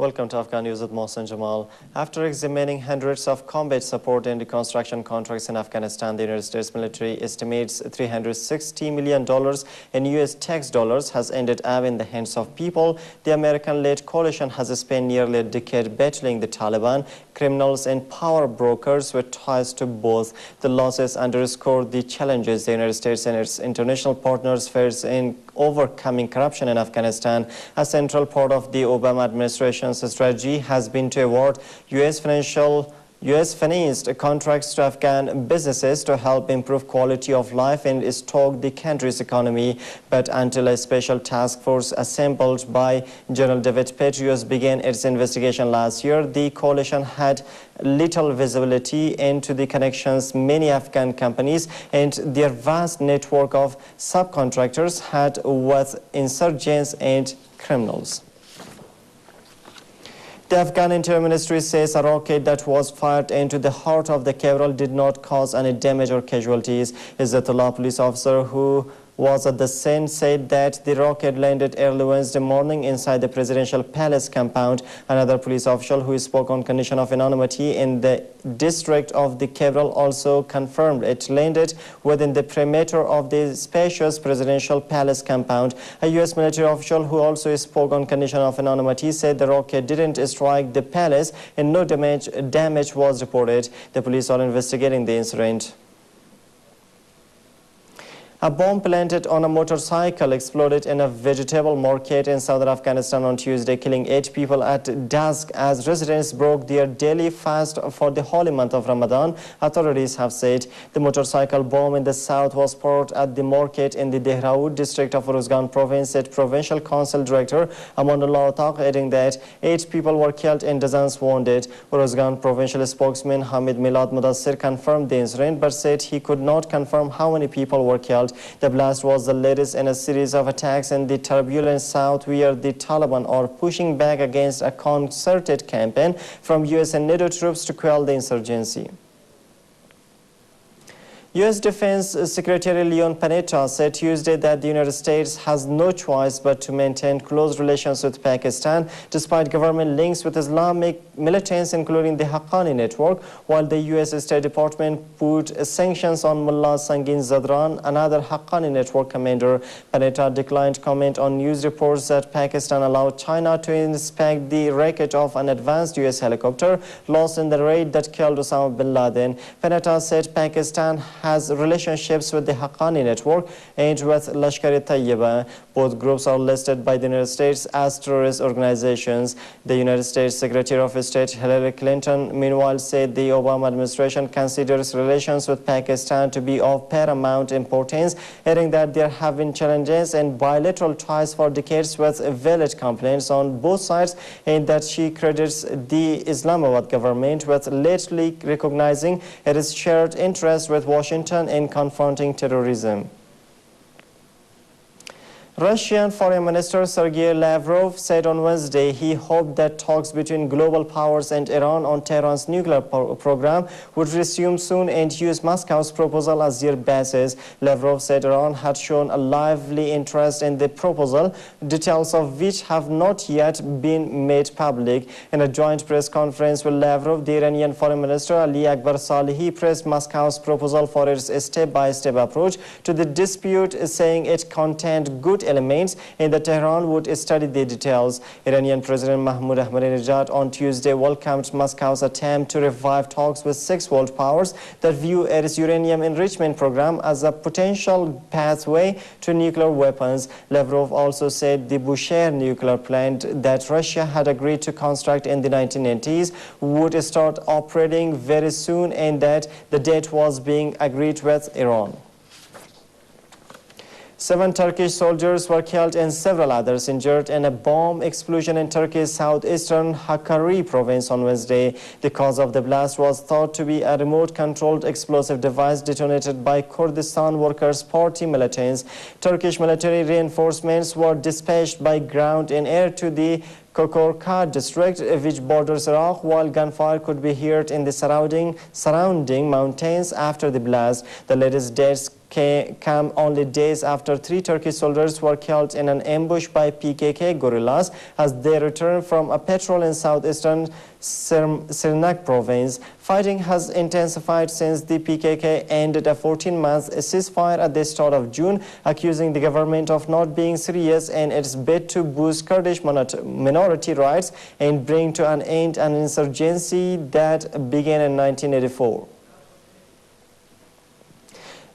Welcome to Afghanews with Mohsen Jamal. After examining hundreds of combat support and reconstruction contracts in Afghanistan, the United States military estimates $360 million in U.S. tax dollars has ended up in the hands of people. The American-led coalition has spent nearly a decade battling the Taliban, criminals and power brokers with ties to both. The losses underscore the challenges the United States and its international partners face in overcoming corruption in Afghanistan. A central part of the Obama administration's strategy has been to award U.S.-financed contracts to Afghan businesses to help improve quality of life and stoke the country's economy. But until a special task force assembled by General David Petraeus began its investigation last year, the coalition had little visibility into the connections many Afghan companies and their vast network of subcontractors had with insurgents and criminals. The Afghan Interior Ministry says a rocket that was fired into the heart of the Kabul did not cause any damage or casualties. Izzatullah, police officer who was at the scene, said that the rocket landed early Wednesday morning inside the presidential palace compound. Another police official who spoke on condition of anonymity in the district of the Kabul also confirmed it landed within the perimeter of the spacious presidential palace compound. A U.S. military official who also spoke on condition of anonymity said the rocket didn't strike the palace and no damage was reported. The police are investigating the incident. A bomb planted on a motorcycle exploded in a vegetable market in southern Afghanistan on Tuesday, killing 8 people at dusk as residents broke their daily fast for the holy month of Ramadan. Authorities have said the motorcycle bomb in the south was poured at the market in the Dehraud district of Uruzgan province, said Provincial Council Director Amanullah Taq, adding that 8 people were killed and dozens wounded. Uruzgan Provincial spokesman Hamid Milad Mudassir confirmed the incident but said he could not confirm how many people were killed. The blast was the latest in a series of attacks in the turbulent south where the Taliban are pushing back against a concerted campaign from U.S. and NATO troops to quell the insurgency. U.S. Defense Secretary Leon Panetta said Tuesday that the United States has no choice but to maintain close relations with Pakistan despite government links with Islamic militants, including the Haqqani network, while the U.S. State Department put sanctions on Mullah Sangin Zadran, another Haqqani network commander. Panetta declined comment on news reports that Pakistan allowed China to inspect the wreckage of an advanced U.S. helicopter lost in the raid that killed Osama bin Laden. Panetta said Pakistan has relationships with the Haqqani network and with Lashkar-e-Tayyiba. Both groups are listed by the United States as terrorist organizations. The United States Secretary of State Hillary Clinton, meanwhile, said the Obama administration considers relations with Pakistan to be of paramount importance, adding that there have been challenges and bilateral ties for decades with valid complaints on both sides, and that she credits the Islamabad government with lately recognizing its shared interest with Washington in confronting terrorism. Russian Foreign Minister Sergei Lavrov said on Wednesday he hoped that talks between global powers and Iran on Tehran's nuclear program would resume soon and use Moscow's proposal as their basis. Lavrov said Iran had shown a lively interest in the proposal, details of which have not yet been made public. In a joint press conference with Lavrov, the Iranian Foreign Minister Ali Akbar Salehi praised Moscow's proposal for its step-by-step approach to the dispute, saying it contained good elements and that Tehran would study the details. Iranian President Mahmoud Ahmadinejad on Tuesday welcomed Moscow's attempt to revive talks with 6 world powers that view its uranium enrichment program as a potential pathway to nuclear weapons. Lavrov also said the Bushehr nuclear plant that Russia had agreed to construct in the 1990s would start operating very soon and that the date was being agreed with Iran. 7 Turkish soldiers were killed and several others injured in a bomb explosion in Turkey's southeastern Hakkari province on Wednesday. The cause of the blast was thought to be a remote-controlled explosive device detonated by Kurdistan Workers' Party militants. Turkish military reinforcements were dispatched by ground and air to the Kokorka district, which borders Iraq, while gunfire could be heard in the surrounding mountains after the blast. The latest deaths came only days after 3 Turkish soldiers were killed in an ambush by PKK guerrillas as they returned from a patrol in southeastern Sirnak province. Fighting has intensified since the PKK ended a 14-month ceasefire at the start of June, accusing the government of not being serious in its bid to boost Kurdish minority rights and bring to an end an insurgency that began in 1984.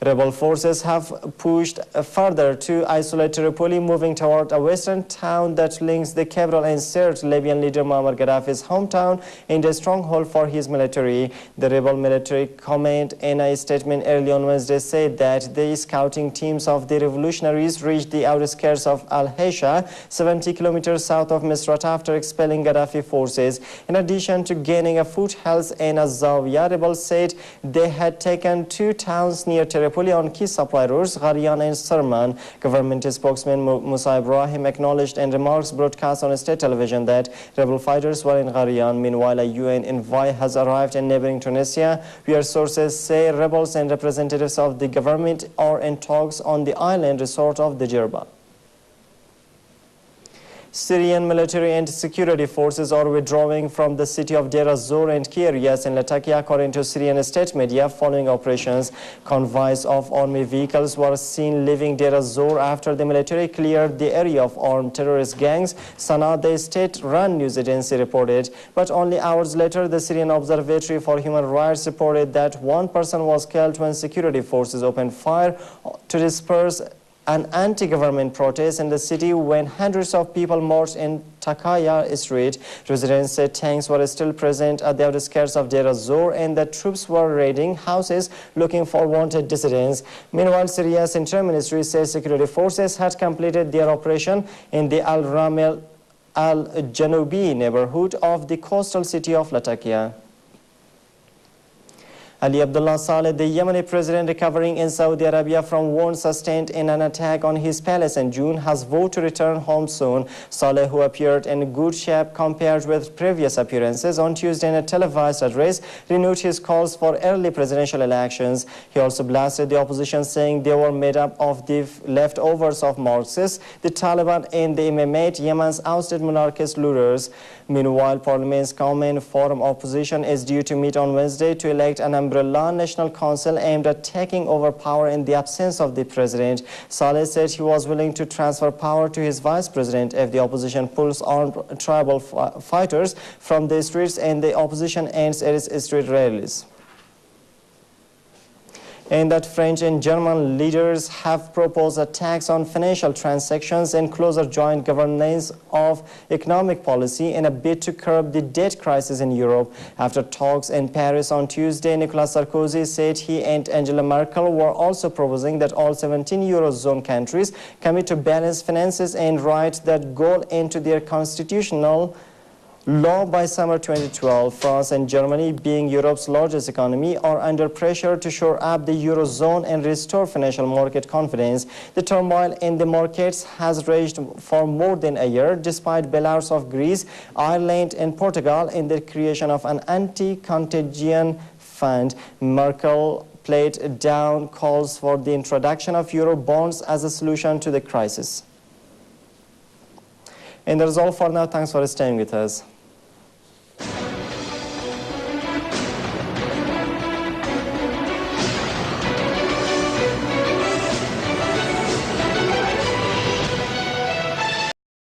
Rebel forces have pushed further to isolate Tripoli, moving toward a western town that links the capital and Sirte, Libyan leader Muammar Gaddafi's hometown, and a stronghold for his military. The rebel military command in a statement early on Wednesday said that the scouting teams of the revolutionaries reached the outskirts of Al-Haisha, 70 kilometers south of Misrata, after expelling Gaddafi forces. In addition to gaining a foothold in Zawiya, rebels said they had taken 2 towns near Tripoli on key supply routes, Gharian and Sarman. Government spokesman Musa Ibrahim acknowledged in remarks broadcast on state television that rebel fighters were in Gharian. Meanwhile, a UN envoy has arrived in neighboring Tunisia, where sources say rebels and representatives of the government are in talks on the island resort of Djerba. Syrian military and security forces are withdrawing from the city of Deir ez-Zor and key areas in Latakia, according to Syrian state media, following operations. Convoys of army vehicles were seen leaving Deir ez-Zor after the military cleared the area of armed terrorist gangs, Sana, the state-run news agency, reported. But only hours later, the Syrian Observatory for Human Rights reported that 1 person was killed when security forces opened fire to disperse an anti-government protest in the city when hundreds of people marched in Takaya Street. Residents said tanks were still present at the outskirts of Deir ez-Zor and that troops were raiding houses looking for wanted dissidents. Meanwhile, Syria's Interior Ministry says security forces had completed their operation in the Al-Ramel Al-Janubi neighborhood of the coastal city of Latakia. Ali Abdullah Saleh, the Yemeni president recovering in Saudi Arabia from wounds sustained in an attack on his palace in June, has vowed to return home soon. Saleh, who appeared in good shape compared with previous appearances on Tuesday in a televised address, renewed his calls for early presidential elections. He also blasted the opposition, saying they were made up of the leftovers of Marxists, the Taliban and the Imamate, Yemen's ousted monarchist rulers. Meanwhile, Parliament's Common Forum opposition is due to meet on Wednesday to elect an umbrella national council aimed at taking over power in the absence of the president. Saleh said he was willing to transfer power to his vice president if the opposition pulls armed tribal fighters from the streets and the opposition ends its street rallies. And that French and German leaders have proposed a tax on financial transactions and closer joint governance of economic policy in a bid to curb the debt crisis in Europe. After talks in Paris on Tuesday, Nicolas Sarkozy said he and Angela Merkel were also proposing that all 17 Eurozone countries commit to balanced finances and write that goal into their constitutional law by summer 2012. France and Germany, being Europe's largest economy, are under pressure to shore up the Eurozone and restore financial market confidence. The turmoil in the markets has raged for more than a year, despite bailouts of Greece, Ireland and Portugal in the creation of an anti-contagion fund. Merkel played down calls for the introduction of Euro bonds as a solution to the crisis. And that's all for now. Thanks for staying with us.